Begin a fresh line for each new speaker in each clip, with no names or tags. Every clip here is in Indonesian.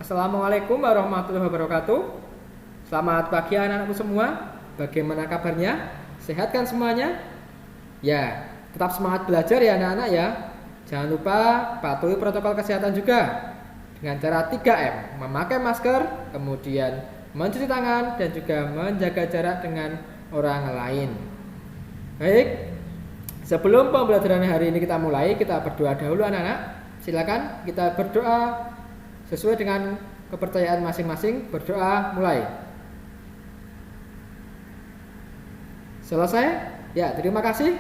Assalamualaikum warahmatullahi wabarakatuh. Selamat pagi anak-anakku semua. Bagaimana kabarnya? Sehat kan semuanya? Ya, tetap semangat belajar ya anak-anak ya. Jangan lupa patuhi protokol kesehatan juga dengan cara 3M, memakai masker, kemudian mencuci tangan dan juga menjaga jarak dengan orang lain. Baik, sebelum pembelajaran hari ini kita mulai, kita berdoa dahulu anak-anak. Silakan kita berdoa sesuai dengan kepercayaan masing-masing. Berdoa mulai. Selesai? Ya, terima kasih.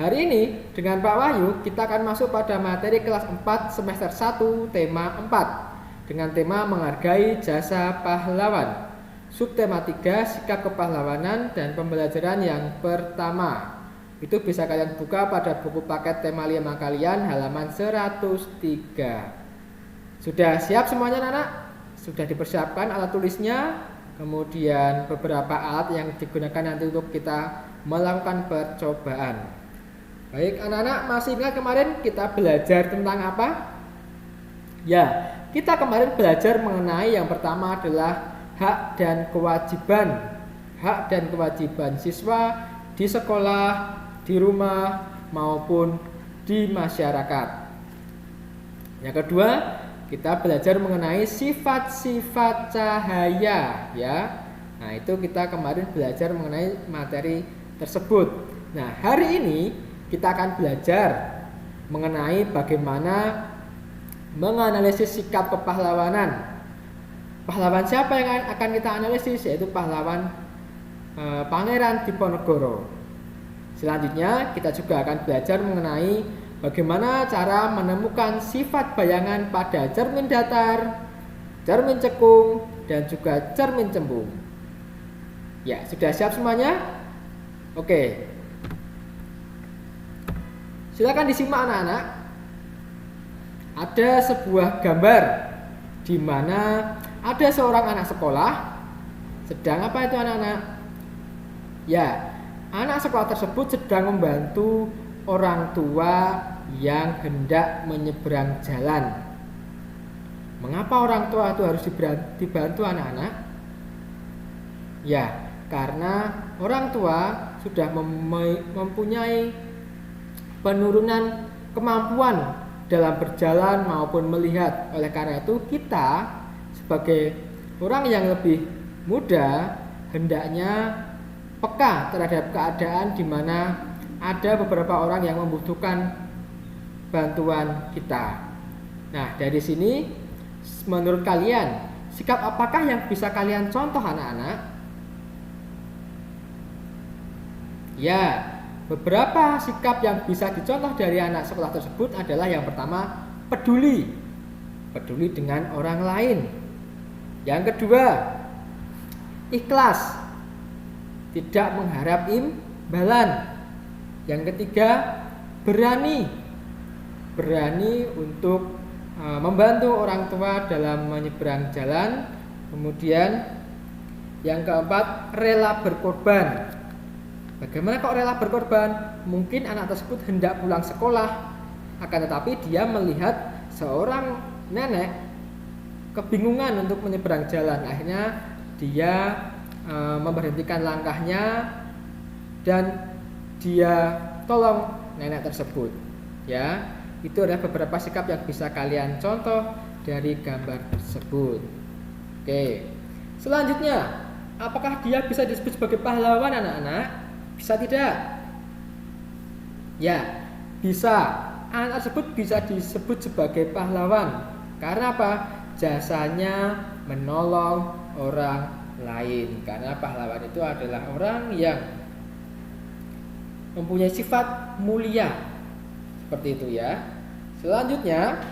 Hari ini dengan Pak Wahyu kita akan masuk pada materi kelas 4 semester 1 tema 4 dengan tema menghargai jasa pahlawan. Subtema 3 sikap kepahlawanan dan pembelajaran yang pertama. Itu bisa kalian buka pada buku paket tema 5 kalian halaman 103. Sudah siap semuanya anak-anak? Sudah dipersiapkan alat tulisnya, kemudian beberapa alat yang digunakan nanti untuk kita melakukan percobaan. Baik anak-anak, masih ingat kemarin kita belajar tentang apa? Ya, kita kemarin belajar mengenai yang pertama adalah hak dan kewajiban. Hak dan kewajiban siswa di sekolah, di rumah, maupun di masyarakat. Yang kedua, kita belajar mengenai sifat-sifat cahaya ya. Nah, itu kita kemarin belajar mengenai materi tersebut. Nah, hari ini kita akan belajar mengenai bagaimana menganalisis sikap kepahlawanan. Pahlawan siapa yang akan kita analisis? Yaitu pahlawan Pangeran Diponegoro. Selanjutnya kita juga akan belajar mengenai bagaimana cara menemukan sifat bayangan pada cermin datar, cermin cekung, dan juga cermin cembung. Ya, sudah siap semuanya? Oke. Silakan disimak anak-anak. Ada sebuah gambar di mana ada seorang anak sekolah sedang apa itu anak-anak? Ya, anak sekolah tersebut sedang membantu orang tua yang hendak menyeberang jalan. Mengapa orang tua itu harus dibantu anak-anak? Ya, karena orang tua sudah mempunyai penurunan kemampuan dalam berjalan maupun melihat. Oleh karena itu kita sebagai orang yang lebih muda hendaknya peka terhadap keadaan di mana ada beberapa orang yang membutuhkan bantuan kita. Nah, dari sini menurut kalian sikap apakah yang bisa kalian contoh anak-anak? Ya, beberapa sikap yang bisa dicontoh dari anak sekolah tersebut adalah yang pertama, peduli. Peduli dengan orang lain. Yang kedua, ikhlas. Tidak mengharap imbalan. Yang ketiga, berani untuk membantu orang tua dalam menyeberang jalan. Kemudian yang keempat, rela berkorban. Bagaimana kok rela berkorban? Mungkin anak tersebut hendak pulang sekolah, akan tetapi dia melihat seorang nenek kebingungan untuk menyeberang jalan. Akhirnya dia memberhentikan langkahnya dan dia tolong nenek tersebut. Ya, itu adalah beberapa sikap yang bisa kalian contoh dari gambar tersebut. Oke. Selanjutnya, apakah dia bisa disebut sebagai pahlawan anak-anak? Bisa tidak? Ya, bisa. Anak tersebut bisa disebut sebagai pahlawan. Karena apa? Jasanya menolong orang lain. Karena pahlawan itu adalah orang yang mempunyai sifat mulia. Seperti itu ya. Selanjutnya,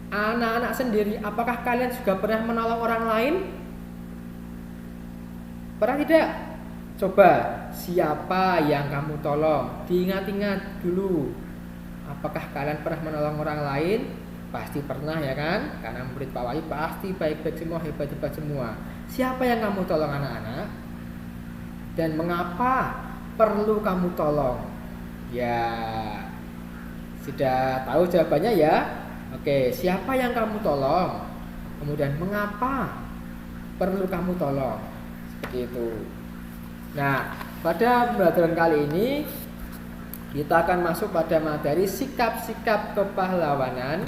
anak-anak sendiri, apakah kalian juga pernah menolong orang lain? Pernah tidak? Coba, siapa yang kamu tolong? Diingat-ingat dulu. Apakah kalian pernah menolong orang lain? Pasti pernah ya kan? Karena murid Pak Wahyu pasti baik-baik semua, hebat-hebat semua. Siapa yang kamu tolong anak-anak? Dan mengapa perlu kamu tolong? Ya, sudah tahu jawabannya ya? Oke, siapa yang kamu tolong? Kemudian mengapa perlu kamu tolong? Seperti itu. Nah, pada pembelajaran kali ini kita akan masuk pada materi sikap-sikap kepahlawanan.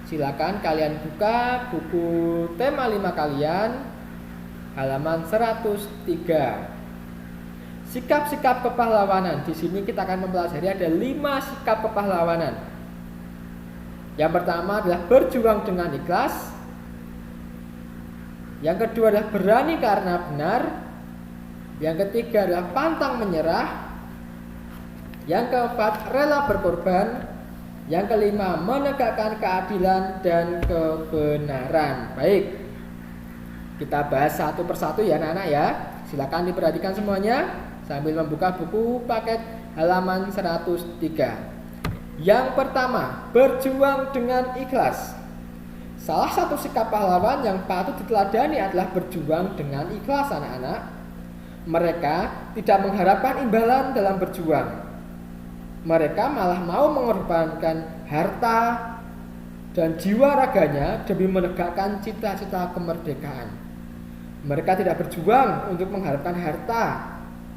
Silakan kalian buka buku tema 5 kalian, halaman 103. Sikap-sikap kepahlawanan. Di sini kita akan mempelajari ada 5 sikap kepahlawanan. Yang pertama adalah berjuang dengan ikhlas. Yang kedua adalah berani karena benar. Yang ketiga adalah pantang menyerah. Yang keempat rela berkorban. Yang kelima menegakkan keadilan dan kebenaran. Baik, kita bahas satu persatu ya anak-anak ya. Silakan diperhatikan semuanya sambil membuka buku paket halaman 103. Yang pertama, berjuang dengan ikhlas. Salah satu sikap pahlawan yang patut diteladani adalah berjuang dengan ikhlas anak-anak. Mereka tidak mengharapkan imbalan dalam berjuang. Mereka malah mau mengorbankan harta dan jiwa raganya demi menegakkan cita-cita kemerdekaan. Mereka tidak berjuang untuk mengharapkan harta,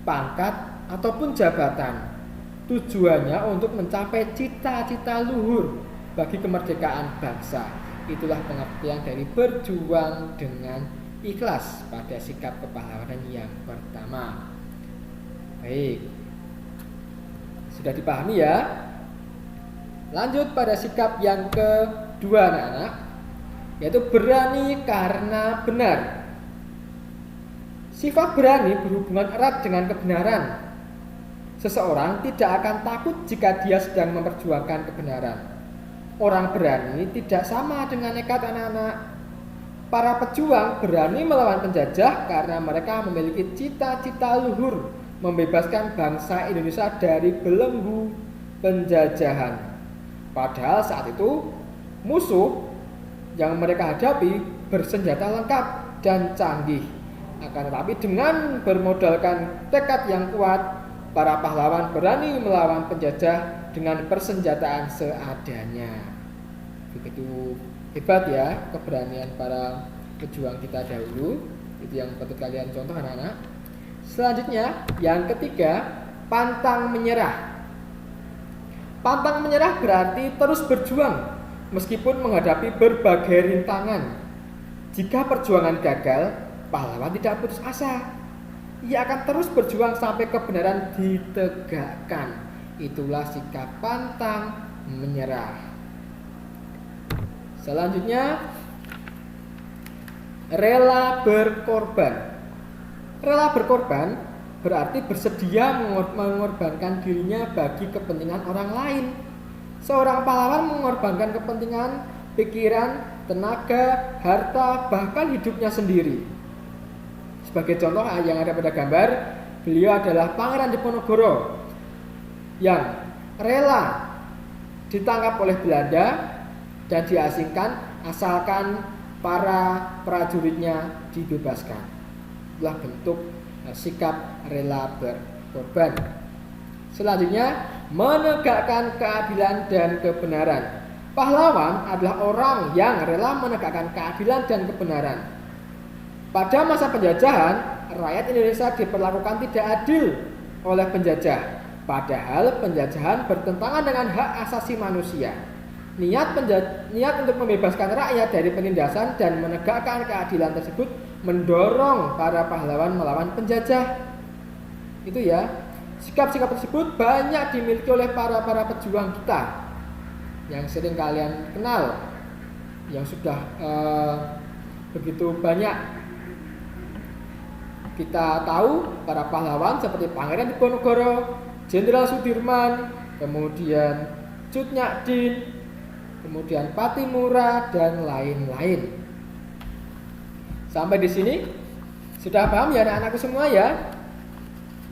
pangkat, ataupun jabatan. Tujuannya untuk mencapai cita-cita luhur bagi kemerdekaan bangsa. Itulah pengertian dari berjuang dengan ikhlas pada sikap kepahlawanan yang pertama. Baik, sudah dipahami ya? Lanjut pada sikap yang kedua anak-anak, yaitu berani karena benar. Sifat berani berhubungan erat dengan kebenaran. Seseorang tidak akan takut jika dia sedang memperjuangkan kebenaran. Orang berani tidak sama dengan nekat anak-anak. Para pejuang berani melawan penjajah karena mereka memiliki cita-cita luhur membebaskan bangsa Indonesia dari belenggu penjajahan. Padahal saat itu musuh yang mereka hadapi bersenjata lengkap dan canggih. Akan tetapi dengan bermodalkan tekad yang kuat, para pahlawan berani melawan penjajah dengan persenjataan seadanya. Begitu hebat ya keberanian para pejuang kita dahulu. Itu yang patut kalian contoh anak-anak. Selanjutnya yang ketiga, pantang menyerah. Pantang menyerah berarti terus berjuang meskipun menghadapi berbagai rintangan. Jika perjuangan gagal, pahlawan tidak putus asa. Ia akan terus berjuang sampai kebenaran ditegakkan. Itulah sikap pantang menyerah. Selanjutnya, rela berkorban. Rela berkorban berarti bersedia mengorbankan dirinya bagi kepentingan orang lain. Seorang pahlawan mengorbankan kepentingan, pikiran, tenaga, harta, bahkan hidupnya sendiri. Sebagai contoh yang ada pada gambar, beliau adalah Pangeran Diponegoro yang rela ditangkap oleh Belanda dan diasingkan asalkan para prajuritnya dibebaskan. Itulah bentuk sikap rela berkorban. Selanjutnya, menegakkan keadilan dan kebenaran. Pahlawan adalah orang yang rela menegakkan keadilan dan kebenaran. Pada masa penjajahan, rakyat Indonesia diperlakukan tidak adil oleh penjajah. Padahal penjajahan bertentangan dengan hak asasi manusia. Niat untuk membebaskan rakyat dari penindasan dan menegakkan keadilan tersebut mendorong para pahlawan melawan penjajah. Itu ya. Sikap-sikap tersebut banyak dimiliki oleh para pejuang kita yang sering kalian kenal, yang sudah begitu banyak kita tahu para pahlawan seperti Pangeran Diponegoro, Jenderal Sudirman, kemudian Cut Nyak-Dien, kemudian Patimura dan lain-lain. Sampai di sini sudah paham ya anak-anakku semua ya?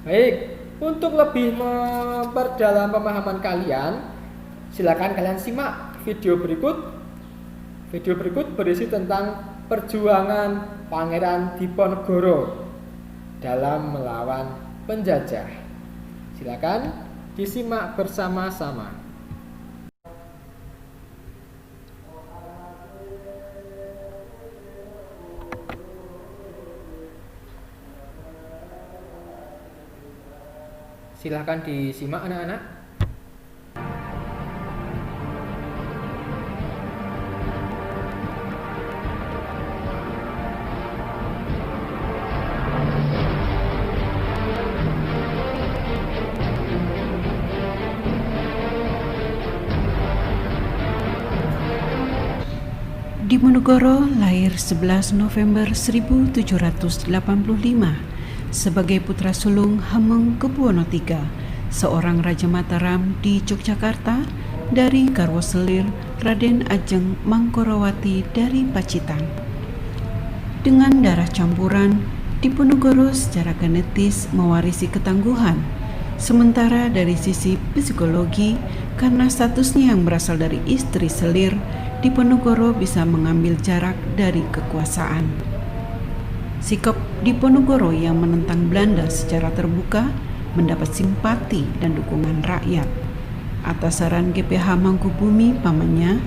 Baik, untuk lebih memperdalam pemahaman kalian, silakan kalian simak video berikut. Video berikut berisi tentang perjuangan Pangeran Diponegoro dalam melawan penjajah. Silakan disimak bersama-sama. Silahkan disimak anak-anak.
Diponegoro lahir 11 November 1785 sebagai putra sulung Hamengkubuwono III, seorang Raja Mataram di Yogyakarta, dari garwa selir Raden Ajeng Mangkorawati dari Pacitan. Dengan darah campuran, Diponegoro secara genetis mewarisi ketangguhan, sementara dari sisi psikologi, karena statusnya yang berasal dari istri selir, Diponegoro bisa mengambil jarak dari kekuasaan. Sikap Diponegoro yang menentang Belanda secara terbuka mendapat simpati dan dukungan rakyat. Atas saran GPH Mangkubumi pamannya,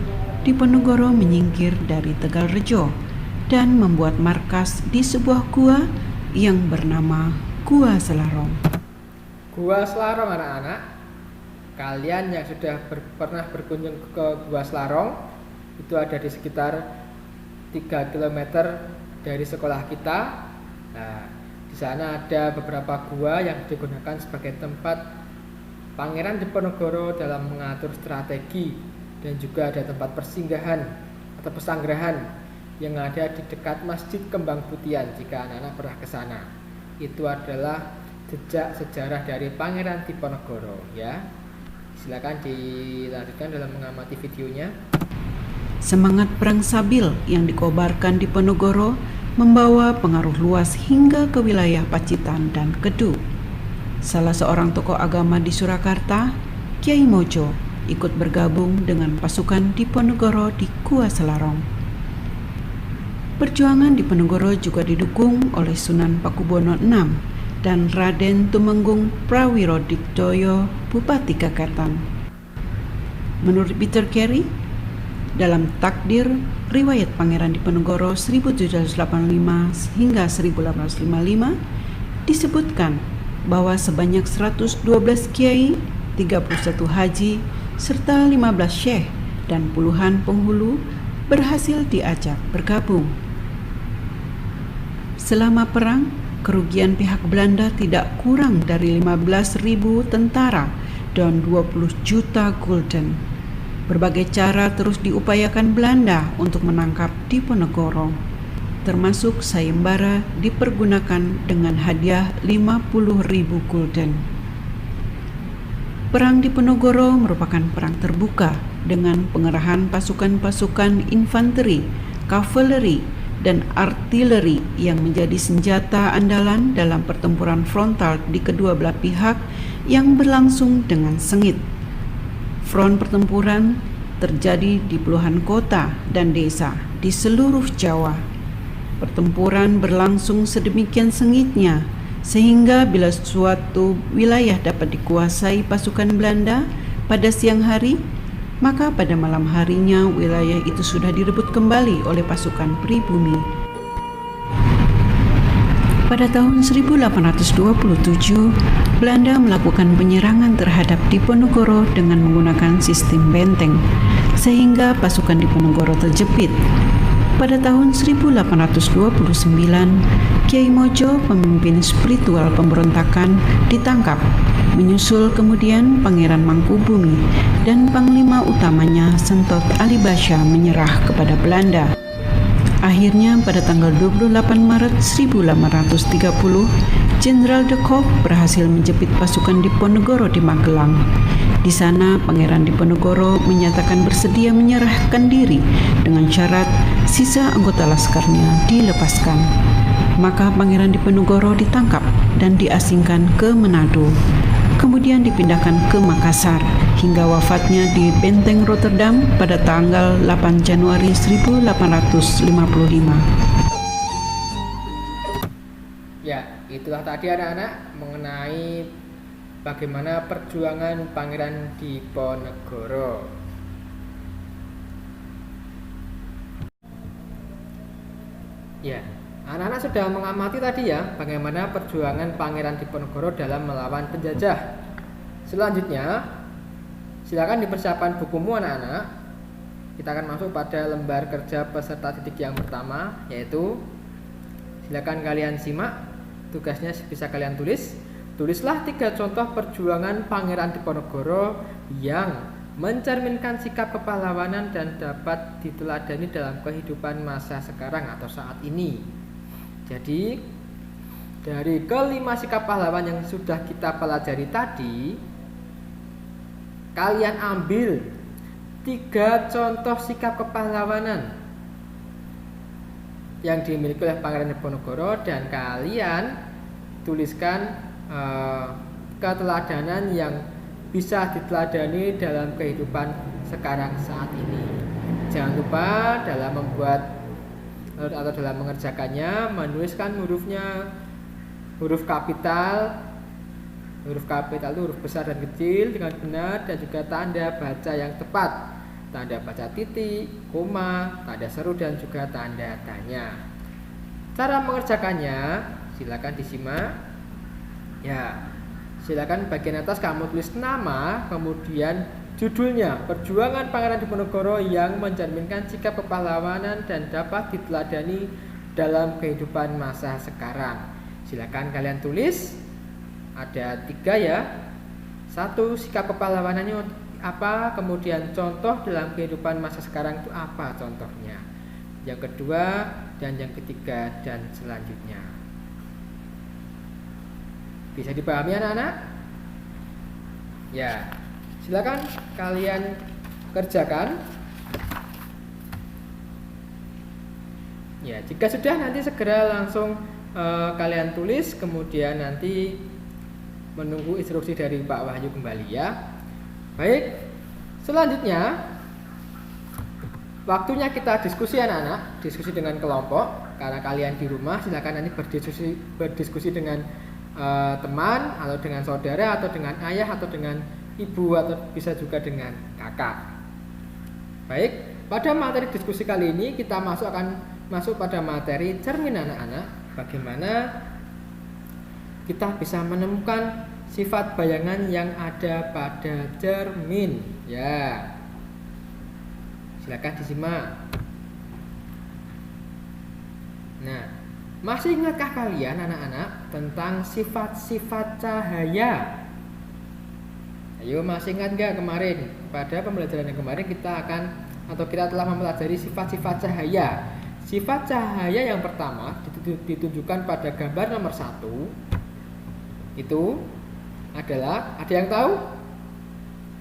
Diponegoro menyingkir dari Tegalrejo dan membuat markas di sebuah gua yang bernama Gua Selarong.
Gua Selarong anak-anak, kalian yang sudah pernah berkunjung ke Gua Selarong, itu ada di sekitar 3 km dari sekolah kita. Nah, di sana ada beberapa gua yang digunakan sebagai tempat Pangeran Diponegoro dalam mengatur strategi, dan juga ada tempat persinggahan atau pesanggerahan yang ada di dekat Masjid Kembang Putian. Jika anak-anak pernah ke sana, itu adalah jejak sejarah dari Pangeran Diponegoro ya. Silakan dilanjutkan dalam mengamati videonya.
Semangat perang Sabil yang dikobarkan Diponegoro membawa pengaruh luas hingga ke wilayah Pacitan dan Kedu. Salah seorang tokoh agama di Surakarta, Kyai Mojo, ikut bergabung dengan pasukan Diponegoro di Gua Selarong. Perjuangan Diponegoro juga didukung oleh Sunan Pakubono VI dan Raden Tumenggung Prawirodikdoyo, Bupati Kakatan. Menurut Peter Carey, dalam Takdir, riwayat Pangeran Diponegoro 1785 hingga 1855, disebutkan bahwa sebanyak 112 kiai, 31 haji, serta 15 syekh dan puluhan penghulu berhasil diajak bergabung. Selama perang, kerugian pihak Belanda tidak kurang dari 15.000 tentara dan 20 juta gulden. Berbagai cara terus diupayakan Belanda untuk menangkap Diponegoro, termasuk sayembara dipergunakan dengan hadiah 50.000 gulden. Perang Diponegoro merupakan perang terbuka dengan pengerahan pasukan-pasukan infanteri, kavaleri, dan artileri yang menjadi senjata andalan dalam pertempuran frontal di kedua belah pihak yang berlangsung dengan sengit. Front pertempuran terjadi di puluhan kota dan desa di seluruh Jawa. Pertempuran berlangsung sedemikian sengitnya sehingga bila suatu wilayah dapat dikuasai pasukan Belanda pada siang hari, maka pada malam harinya wilayah itu sudah direbut kembali oleh pasukan pribumi. Pada tahun 1827, Belanda melakukan penyerangan terhadap Diponegoro dengan menggunakan sistem benteng, sehingga pasukan Diponegoro terjepit. Pada tahun 1829, Kyai Mojo, pemimpin spiritual pemberontakan, ditangkap. Menyusul kemudian Pangeran Mangkubumi dan Panglima utamanya Sentot Alibasha menyerah kepada Belanda. Akhirnya pada tanggal 28 Maret 1830, Jenderal de Kock berhasil menjepit pasukan Diponegoro di Magelang. Di sana Pangeran Diponegoro menyatakan bersedia menyerahkan diri dengan syarat sisa anggota laskarnya dilepaskan. Maka Pangeran Diponegoro ditangkap dan diasingkan ke Manado. Kemudian dipindahkan ke Makassar hingga wafatnya di Benteng Rotterdam pada tanggal 8 Januari 1855.
Ya, itulah tadi anak-anak mengenai bagaimana perjuangan Pangeran Diponegoro. Ya, anak-anak sudah mengamati tadi ya bagaimana perjuangan Pangeran Diponegoro dalam melawan penjajah. Selanjutnya, silakan dipersiapkan bukumu anak-anak. Kita akan masuk pada lembar kerja peserta didik yang pertama, yaitu silakan kalian simak. Tugasnya bisa kalian tulis. Tulislah 3 contoh perjuangan Pangeran Diponegoro yang mencerminkan sikap kepahlawanan dan dapat diteladani dalam kehidupan masa sekarang atau saat ini. Jadi, dari kelima sikap pahlawan yang sudah kita pelajari tadi, kalian ambil 3 contoh sikap kepahlawanan yang dimiliki oleh Pangeran Diponegoro dan kalian tuliskan keteladanan yang bisa diteladani dalam kehidupan sekarang saat ini. Jangan lupa dalam membuat atau dalam mengerjakannya menuliskan huruf kapital itu huruf besar dan kecil dengan benar, dan juga tanda baca yang tepat, tanda baca titik, koma, tanda seru, dan juga tanda tanya. Cara mengerjakannya silakan disimak. Ya, silakan bagian atas kamu tulis nama, kemudian judulnya Perjuangan Pangeran Diponegoro yang mencerminkan sikap kepahlawanan dan dapat diteladani dalam kehidupan masa sekarang. Silakan kalian tulis. Ada 3 ya. 1, sikap kepahlawanannya apa, kemudian contoh dalam kehidupan masa sekarang itu apa contohnya. Yang kedua dan yang ketiga dan selanjutnya. Bisa dipahami anak-anak? Ya, silakan kalian kerjakan. Ya, jika sudah nanti segera langsung kalian tulis, kemudian nanti menunggu instruksi dari Pak Wahyu kembali ya. Baik, selanjutnya waktunya kita diskusi anak-anak, diskusi dengan kelompok. Karena kalian di rumah, silakan nanti berdiskusi dengan teman atau dengan saudara atau dengan ayah atau dengan ibu atau bisa juga dengan kakak. Baik, pada materi diskusi kali ini kita akan masuk pada materi cermin anak-anak. Bagaimana kita bisa menemukan sifat bayangan yang ada pada cermin. Ya, silakan disimak. Nah, masih ingatkah kalian anak-anak tentang sifat-sifat cahaya? Ayo, masih ingat nggak kemarin pada pembelajaran yang kemarin kita telah mempelajari sifat-sifat cahaya. Sifat cahaya yang pertama ditunjukkan pada gambar nomor 1. Itu adalah, ada yang tahu?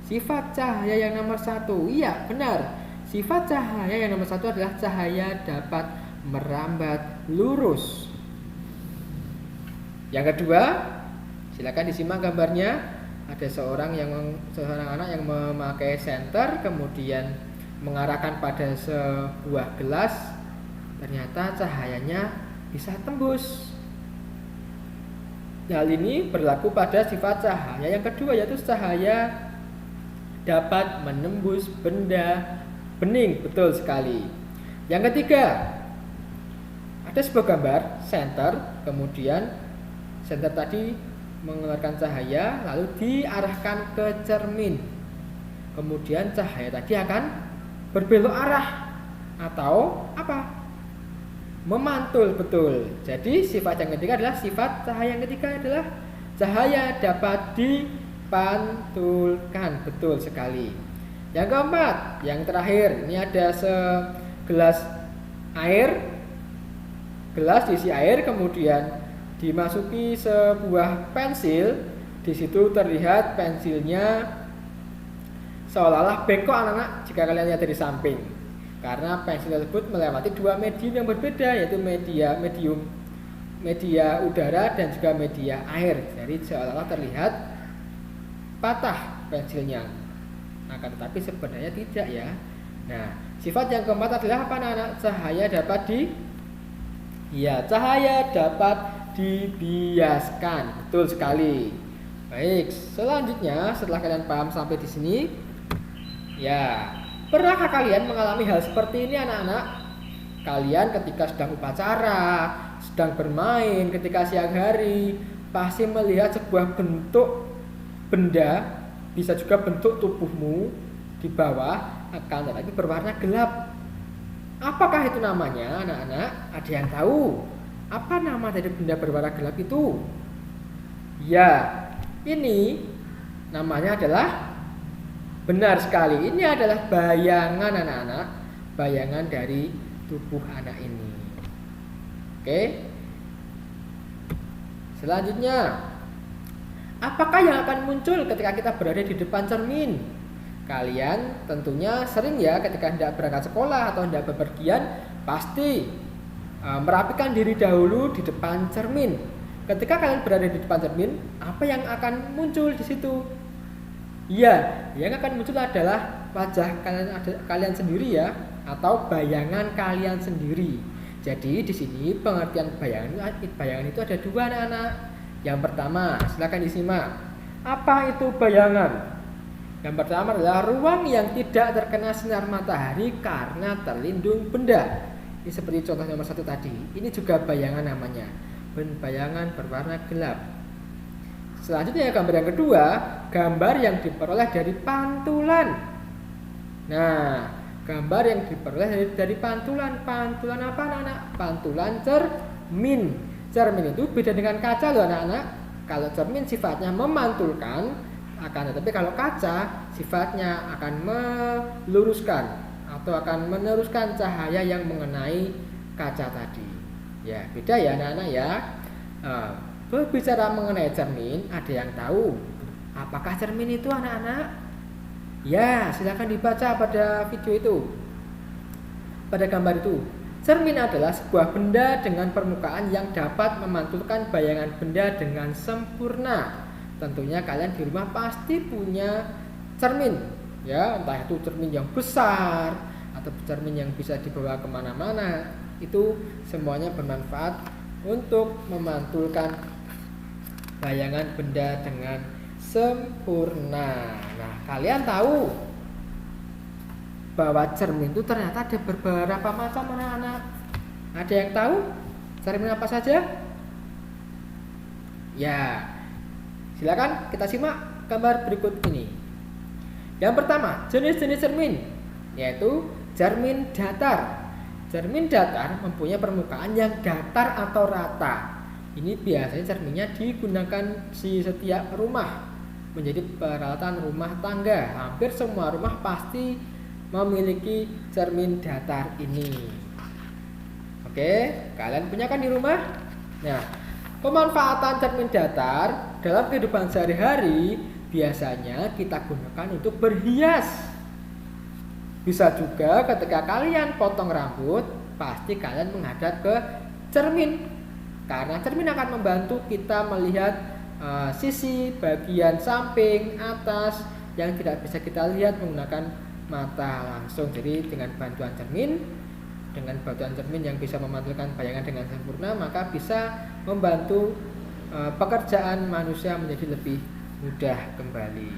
Sifat cahaya yang nomor 1. Iya, benar. Sifat cahaya yang nomor 1 adalah cahaya dapat merambat lurus. Yang kedua, silakan disimak gambarnya. Ada seorang anak yang memakai senter, kemudian mengarahkan pada sebuah gelas. Ternyata cahayanya bisa tembus. Hal ini berlaku pada sifat cahaya yang kedua, yaitu cahaya dapat menembus benda bening. Betul sekali. Yang ketiga, ada sebuah gambar senter, kemudian senter tadi mengeluarkan cahaya lalu diarahkan ke cermin. Kemudian cahaya tadi akan berbelok arah atau apa? Memantul. Betul. Jadi sifat yang ketiga adalah sifat cahaya yang ketiga adalah cahaya dapat dipantulkan. Betul sekali. Yang keempat, yang terakhir, ini ada segelas air. Gelas diisi air, kemudian dimasuki sebuah pensil. Di situ terlihat pensilnya seolah-olah bengkok anak-anak jika kalian lihat dari samping. Karena pensil tersebut melewati 2 medium yang berbeda, yaitu media udara dan juga media air. Jadi seolah-olah terlihat patah pensilnya. Akan tetapi sebenarnya tidak ya. Nah, sifat yang keempat adalah apa anak-anak? Cahaya dapat dibiaskan. Betul sekali. Baik, selanjutnya setelah kalian paham sampai di sini, ya, pernahkah kalian mengalami hal seperti ini anak-anak? Kalian ketika sedang upacara, sedang bermain, ketika siang hari, pasti melihat sebuah bentuk benda bisa juga bentuk tubuhmu di bawah akan tetapi berwarna gelap. Apakah itu namanya, anak-anak? Ada yang tahu? Apa nama dari benda berwarna gelap itu? Ya, ini namanya adalah, benar sekali, ini adalah bayangan anak-anak, bayangan dari tubuh anak ini. Oke. Selanjutnya, apakah yang akan muncul ketika kita berada di depan cermin? Kalian tentunya sering ya ketika hendak berangkat sekolah atau hendak bepergian pasti merapikan diri dahulu di depan cermin. Ketika kalian berada di depan cermin, apa yang akan muncul di situ? Ya, yang akan muncul adalah wajah kalian sendiri ya, atau bayangan kalian sendiri. Jadi di sini pengertian bayangan itu ada dua, anak-anak. Yang pertama, silakan disimak. Apa itu bayangan? Yang pertama adalah ruang yang tidak terkena sinar matahari karena terlindung benda. Ini seperti contoh nomor 1 tadi. Ini juga bayangan namanya. Bayangan berwarna gelap. Selanjutnya gambar yang kedua, gambar yang diperoleh dari pantulan. Nah, gambar yang diperoleh dari pantulan. Pantulan apa, anak-anak? Pantulan cermin. Cermin itu beda dengan kaca loh, anak-anak. Kalau cermin sifatnya memantulkan, akan tetapi kalau kaca sifatnya akan meluruskan atau akan meneruskan cahaya yang mengenai kaca tadi. Ya, beda ya anak-anak ya. Berbicara mengenai cermin, ada yang tahu apakah cermin itu, anak-anak? Ya, silakan dibaca pada video itu, pada gambar itu. Cermin adalah sebuah benda dengan permukaan yang dapat memantulkan bayangan benda dengan sempurna. Tentunya kalian di rumah pasti punya cermin, ya, entah itu cermin yang besar atau cermin yang bisa dibawa kemana-mana. Itu semuanya bermanfaat untuk memantulkan bayangan benda dengan sempurna. Nah, kalian tahu bahwa cermin itu ternyata ada beberapa macam, anak-anak. Ada yang tahu cermin apa saja? Ya, silakan kita simak gambar berikut ini. Yang pertama, jenis-jenis cermin, yaitu cermin datar. Cermin datar mempunyai permukaan yang datar atau rata. Ini biasanya cerminnya digunakan di setiap rumah, menjadi peralatan rumah tangga. Hampir semua rumah pasti memiliki cermin datar ini. Oke, kalian punya kan di rumah? Nah, pemanfaatan cermin datar dalam kehidupan sehari-hari biasanya kita gunakan untuk berhias. Bisa juga ketika kalian potong rambut, pasti kalian menghadap ke cermin. Karena cermin akan membantu kita melihat sisi bagian samping, atas yang tidak bisa kita lihat menggunakan mata langsung. Jadi dengan bantuan cermin yang bisa memantulkan bayangan dengan sempurna, maka bisa membantu pekerjaan manusia menjadi lebih mudah kembali.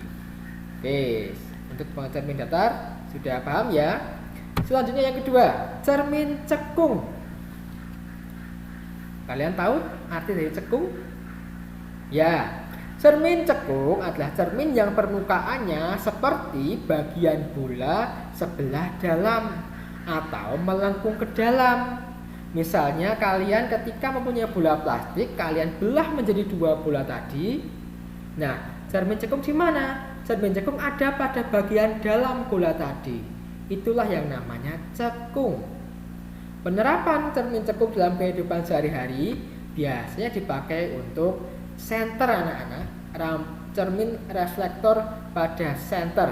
Oke, untuk cermin datar sudah paham ya. Selanjutnya yang kedua, cermin cekung. Kalian tahu arti dari cekung? Ya, cermin cekung adalah cermin yang permukaannya seperti bagian bola sebelah dalam atau melengkung ke dalam. Misalnya kalian ketika mempunyai bola plastik, kalian belah menjadi dua bola tadi. Nah, cermin cekung di mana? Cermin cekung ada pada bagian dalam bola tadi. Itulah yang namanya cekung. Penerapan cermin cekung dalam kehidupan sehari-hari biasanya dipakai untuk senter, anak-anak. Cermin reflektor pada senter.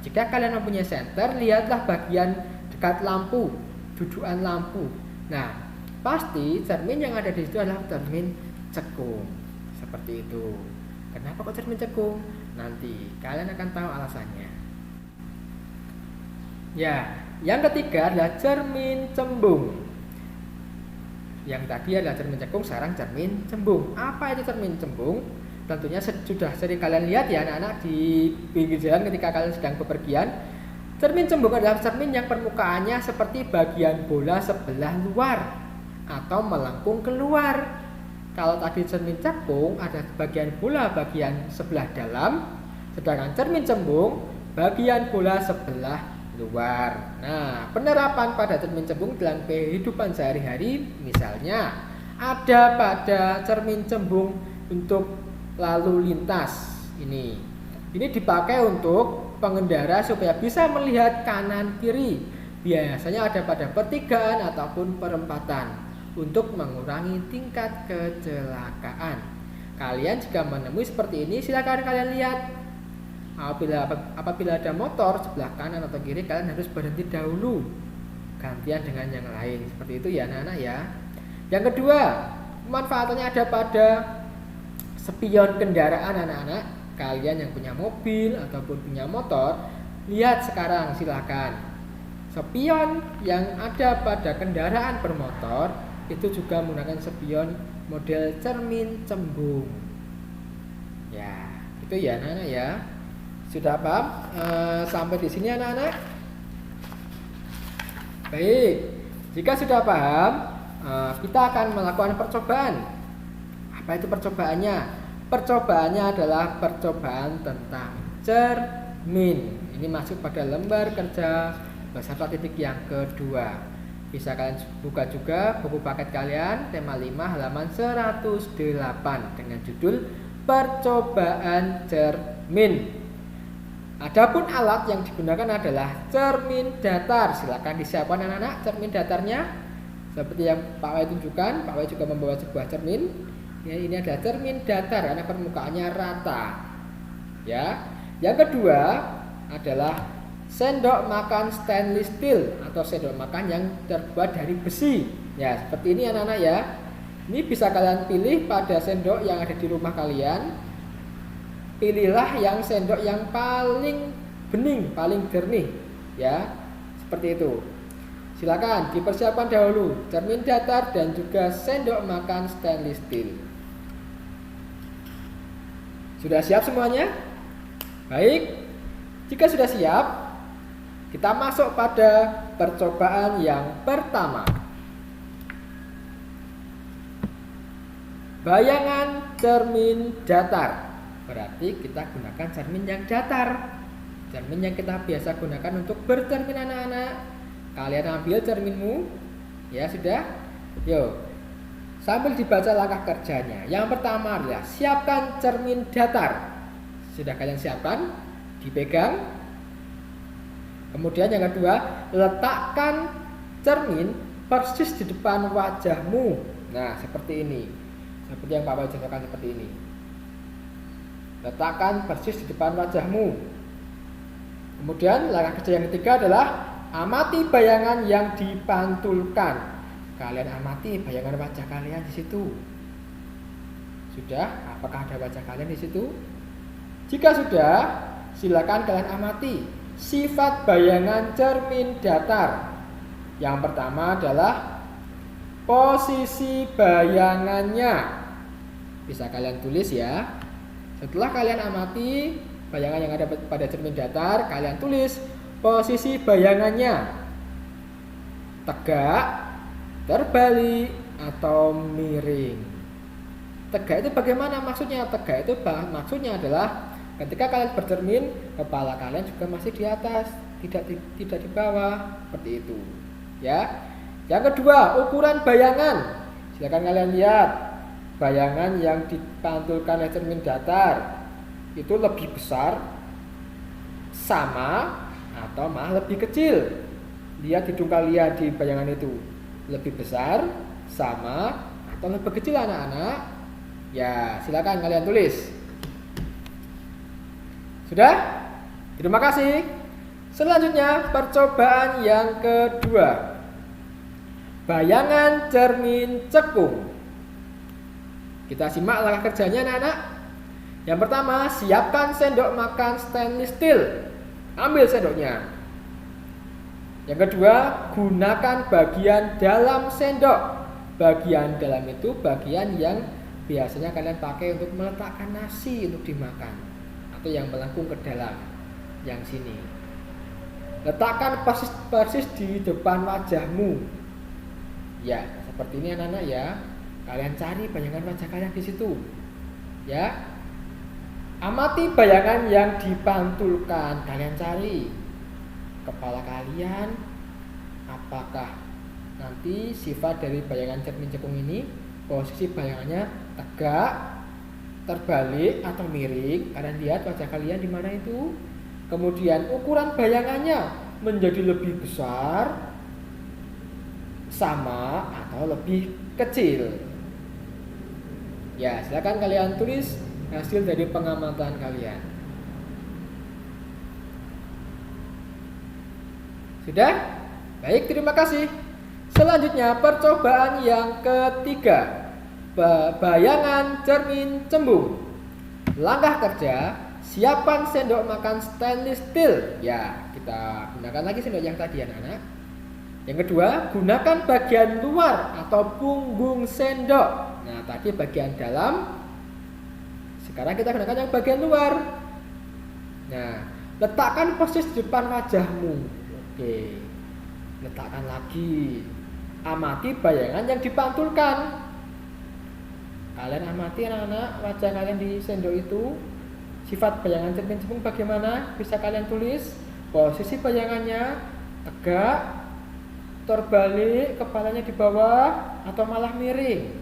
Jika kalian mempunyai senter, lihatlah bagian dekat lampu, dudukan lampu. Nah, pasti cermin yang ada di situ adalah cermin cekung. Seperti itu. Kenapa kok cermin cekung? Nanti kalian akan tahu alasannya. Ya, yang ketiga adalah cermin cembung. Yang tadi adalah cermin cekung, sekarang cermin cembung. Apa itu cermin cembung? Tentunya sudah sering kalian lihat ya anak-anak di pinggir jalan ketika kalian sedang bepergian. Cermin cembung adalah cermin yang permukaannya seperti bagian bola sebelah luar atau melengkung keluar. Kalau tadi cermin cekung ada bagian bola bagian sebelah dalam, Sedangkan cermin cembung bagian bola sebelah luar. Nah, penerapan pada cermin cembung dalam kehidupan sehari-hari misalnya ada pada cermin cembung untuk lalu lintas ini. Ini dipakai untuk pengendara supaya bisa melihat kanan kiri. Biasanya ada pada pertigaan ataupun perempatan untuk mengurangi tingkat kecelakaan. Kalian jika menemui seperti ini silakan kalian lihat. Apabila ada motor sebelah kanan atau kiri, kalian harus berhenti dahulu, gantian dengan yang lain. Seperti itu ya anak-anak ya. Yang kedua, manfaatnya ada pada spion kendaraan anak-anak. Kalian yang punya mobil ataupun punya motor, lihat sekarang silakan. Spion yang ada pada kendaraan bermotor itu juga menggunakan spion model cermin cembung. Ya, itu ya anak-anak ya. Sudah paham sampai di sini anak-anak? Baik, jika sudah paham, kita akan melakukan percobaan. Apa itu percobaannya? Percobaannya adalah percobaan tentang cermin. Ini masuk pada lembar kerja beserta titik yang kedua. Bisa kalian buka juga buku paket kalian tema 5 halaman 108 dengan judul percobaan cermin. Adapun alat yang digunakan adalah cermin datar. Silakan disiapkan anak-anak cermin datarnya. Seperti yang Pak Wai tunjukkan, Pak Wai juga membawa sebuah cermin. Ya, ini adalah cermin datar karena permukaannya rata. Ya. Yang kedua adalah sendok makan stainless steel atau sendok makan yang terbuat dari besi. Ya, seperti ini anak-anak ya. Ini bisa kalian pilih pada sendok yang ada di rumah kalian. Pilihlah yang sendok yang paling bening, paling jernih, ya, seperti itu. Silakan dipersiapkan dahulu cermin datar dan juga sendok makan stainless steel. Sudah siap semuanya? Baik, jika sudah siap, kita masuk pada percobaan yang pertama. Bayangan cermin datar. Berarti kita gunakan cermin yang datar. Cermin yang kita biasa gunakan untuk bercermin anak-anak. Kalian ambil cerminmu. Ya sudah. Yuk. Sambil dibaca langkah kerjanya. Yang pertama adalah siapkan cermin datar. Sudah kalian siapkan? Dipegang. Kemudian yang kedua, letakkan cermin persis di depan wajahmu. Nah, seperti ini. Seperti yang Pak Wai contohkan seperti ini. Letakkan persis di depan wajahmu. Kemudian langkah kerja yang ketiga adalah amati bayangan yang dipantulkan. Kalian amati bayangan wajah kalian di situ. Sudah? Apakah ada wajah kalian di situ? Jika sudah, silakan kalian amati sifat bayangan cermin datar. Yang pertama adalah posisi bayangannya. Bisa kalian tulis ya. Setelah kalian amati bayangan yang ada pada cermin datar, kalian tulis posisi bayangannya. Tegak, terbalik, atau miring. Tegak itu bagaimana maksudnya? Tegak itu maksudnya adalah ketika kalian bercermin, kepala kalian juga masih di atas, tidak di bawah, seperti itu. Ya. Yang kedua, ukuran bayangan. Silakan kalian lihat. Bayangan yang dipantulkan oleh cermin datar itu lebih besar, sama, atau malah lebih kecil. Lihat hidung kalian di bayangan itu. Lebih besar, sama, atau lebih kecil anak-anak? Ya, silakan kalian tulis. Sudah? Terima kasih. Selanjutnya percobaan yang kedua. Bayangan cermin cekung. Kita simak langkah kerjanya anak-anak. Yang pertama, siapkan sendok makan stainless steel. Ambil sendoknya. Yang kedua, gunakan bagian dalam sendok. Bagian dalam itu bagian yang biasanya kalian pakai untuk meletakkan nasi untuk dimakan, atau yang melengkung ke dalam, yang sini. Letakkan persis di depan wajahmu. Ya, seperti ini anak-anak ya. Kalian cari bayangan wajah kalian di situ. Ya. Amati bayangan yang dipantulkan. Kalian cari kepala kalian, apakah nanti sifat dari bayangan cermin cekung ini, posisi bayangannya tegak, terbalik atau miring. Kalian lihat wajah kalian di mana itu. Kemudian ukuran bayangannya menjadi lebih besar, sama atau lebih kecil. Ya, silakan kalian tulis hasil dari pengamatan kalian. Sudah? Baik, terima kasih. Selanjutnya percobaan yang ketiga, bayangan cermin cembung. Langkah kerja, siapkan sendok makan stainless steel. Ya, kita gunakan lagi sendok yang tadi anak-anak. Yang kedua, gunakan bagian luar atau punggung sendok. Nah, tadi bagian dalam, sekarang kita gunakan yang bagian luar. Nah, letakkan posisi depan wajahmu. Oke, letakkan lagi. Amati bayangan yang dipantulkan. Kalian amati anak-anak wajah kalian di sendok itu. Sifat bayangan cermin cembung bagaimana? Bisa kalian tulis. Posisi bayangannya tegak, terbalik, kepalanya di bawah, atau malah miring.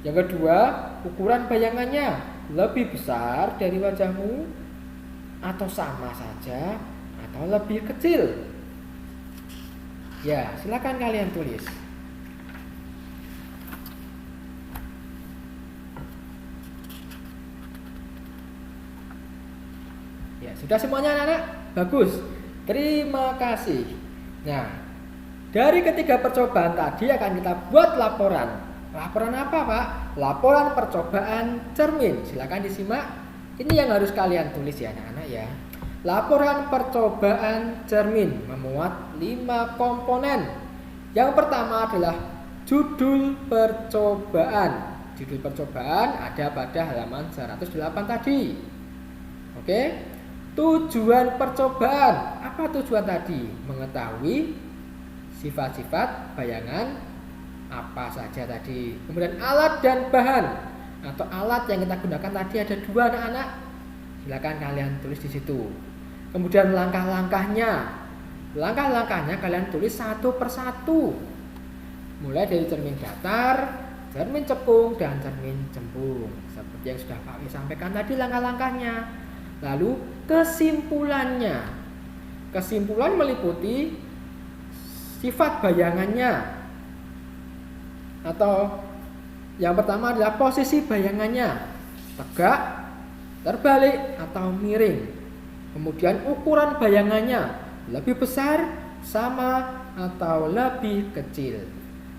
Yang kedua, ukuran bayangannya lebih besar dari wajahmu, atau sama saja, atau lebih kecil. Ya, silakan kalian tulis. Ya, sudah semuanya anak-anak? Bagus. Terima kasih. Nah, dari ketiga percobaan tadi akan kita buat laporan. Laporan apa, Pak? Laporan percobaan cermin. Silakan disimak. Ini yang harus kalian tulis ya anak-anak ya. Laporan percobaan cermin memuat 5 komponen. Yang pertama adalah judul percobaan. Judul percobaan ada pada halaman 108 tadi. Oke. Tujuan percobaan. Apa tujuan tadi? Mengetahui sifat-sifat bayangan apa saja tadi. Kemudian alat dan bahan atau alat yang kita gunakan tadi ada 2 anak-anak. Silakan kalian tulis di situ. Kemudian langkah-langkahnya. Langkah-langkahnya kalian tulis satu persatu. Mulai dari cermin datar, cermin cekung, dan cermin cembung. Seperti yang sudah Pak Wi sampaikan tadi langkah-langkahnya. Lalu kesimpulannya. Kesimpulan meliputi sifat bayangannya. Atau yang pertama adalah posisi bayangannya. Tegak, terbalik, atau miring. Kemudian ukuran bayangannya lebih besar, sama, atau lebih kecil.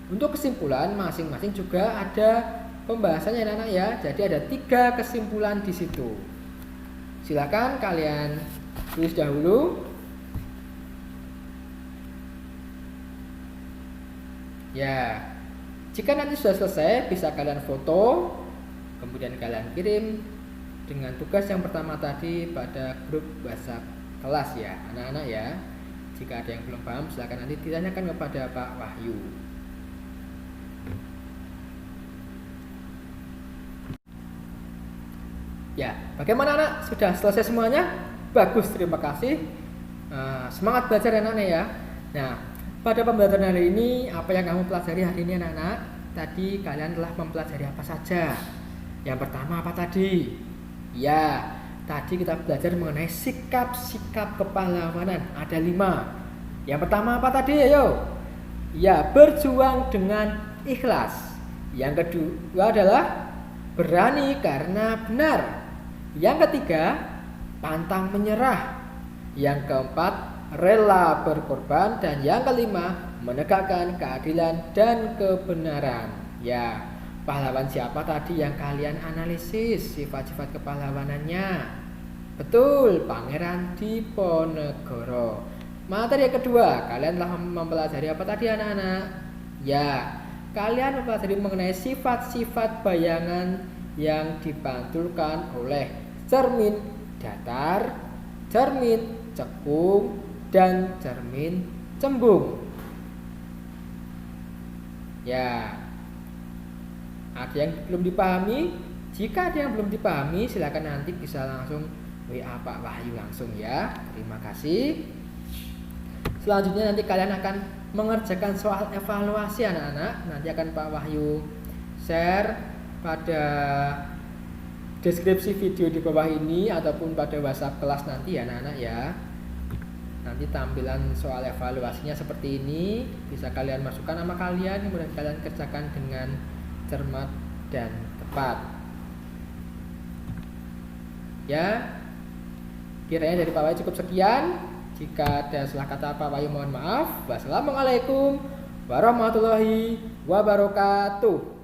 Untuk kesimpulan masing-masing juga ada pembahasannya anak-anak ya. Jadi ada 3 kesimpulan di situ. Silakan kalian tulis dahulu. Ya, jika nanti sudah selesai bisa kalian foto, kemudian kalian kirim dengan tugas yang pertama tadi pada grup WhatsApp kelas ya anak-anak ya. Jika ada yang belum paham silakan nanti ditanyakan kepada Pak Wahyu. Ya, bagaimana anak? Sudah selesai semuanya? Bagus, terima kasih. Semangat belajar anak-anak ya. Nah, pada pembelajaran hari ini apa yang kamu pelajari hari ini anak-anak? Tadi kalian telah mempelajari apa saja? Yang pertama apa tadi? Ya, tadi kita belajar mengenai sikap-sikap kepahlawanan. Ada 5. Yang pertama apa tadi? Ayo. Ya, berjuang dengan ikhlas. Yang kedua adalah berani karena benar. Yang ketiga, pantang menyerah. Yang keempat, rela berkorban. Dan yang kelima, menegakkan keadilan dan kebenaran. Ya, pahlawan siapa tadi yang kalian analisis sifat-sifat kepahlawanannya? Betul, Pangeran Diponegoro. Materi yang kedua, kalian telah mempelajari apa tadi anak-anak? Ya, kalian mempelajari mengenai sifat-sifat bayangan yang dipantulkan oleh cermin datar, cermin cekung, dan cermin cembung. Ya, ada yang belum dipahami? Jika ada yang belum dipahami, silakan nanti bisa langsung WA Pak Wahyu langsung ya. Terima kasih. Selanjutnya nanti kalian akan mengerjakan soal evaluasi anak-anak. Nanti akan Pak Wahyu share pada deskripsi video di bawah ini ataupun pada WhatsApp kelas nanti ya anak-anak ya. Nanti tampilan soal evaluasinya seperti ini. Bisa kalian masukkan nama kalian, kemudian kalian kerjakan dengan cermat dan tepat. Ya, kiranya dari Pak Wahyu cukup sekian. Jika ada salah kata Pak Wahyu mohon maaf. Wassalamualaikum warahmatullahi wabarakatuh.